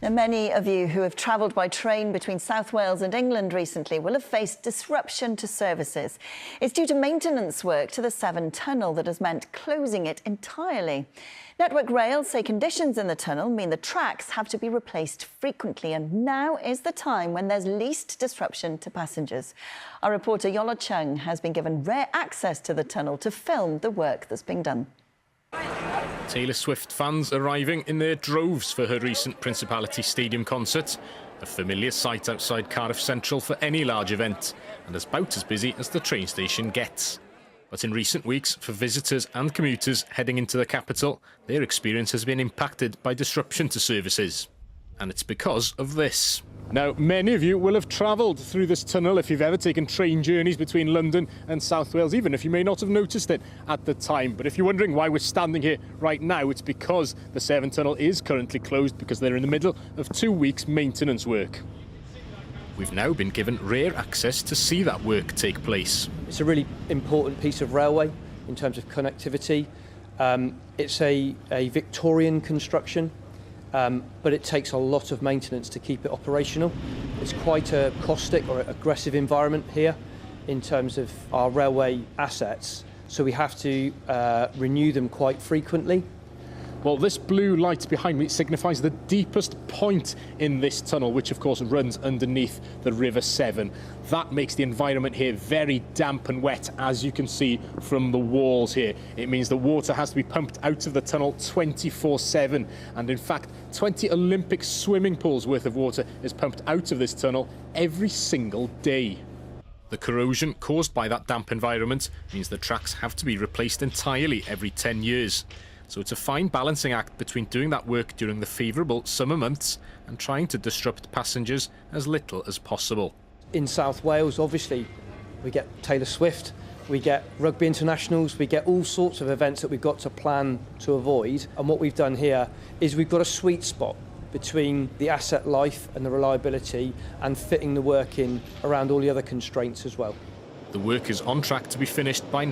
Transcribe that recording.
Now, many of you who have travelled by train between South Wales and England recently will have faced disruption to services. It's due to maintenance work to the Severn Tunnel that has meant closing it entirely. Network Rail say conditions in the tunnel mean the tracks have to be replaced frequently, and now is the time when there's least disruption to passengers. Our reporter Yola Chung has been given rare access to the tunnel to film the work that's being done. Taylor Swift fans arriving in their droves for her recent Principality Stadium concert. A familiar sight outside Cardiff Central for any large event, and about as busy as the train station gets. But in recent weeks, for visitors and commuters heading into the capital, their experience has been impacted by disruption to services. And it's because of this. Now, many of you will have travelled through this tunnel if you've ever taken train journeys between London and South Wales, even if you may not have noticed it at the time. But if you're wondering why we're standing here right now, it's because the Severn Tunnel is currently closed because they're in the middle of 2 weeks' maintenance work. We've now been given rare access to see that work take place. It's a really important piece of railway in terms of connectivity. It's a Victorian construction. But it takes a lot of maintenance to keep it operational. It's quite a caustic or aggressive environment here in terms of our railway assets, so we have to renew them quite frequently. Well, this blue light behind me signifies the deepest point in this tunnel, which of course runs underneath the River Severn. That makes the environment here very damp and wet, as you can see from the walls here. It means the water has to be pumped out of the tunnel 24/7, and in fact 20 Olympic swimming pools worth of water is pumped out of this tunnel every single day. The corrosion caused by that damp environment means the tracks have to be replaced entirely every 10 years. So it's a fine balancing act between doing that work during the favourable summer months and trying to disrupt passengers as little as possible. In South Wales, obviously, we get Taylor Swift, we get rugby internationals, we get all sorts of events that we've got to plan to avoid. And what we've done here is we've got a sweet spot between the asset life and the reliability and fitting the work in around all the other constraints as well. The work is on track to be finished by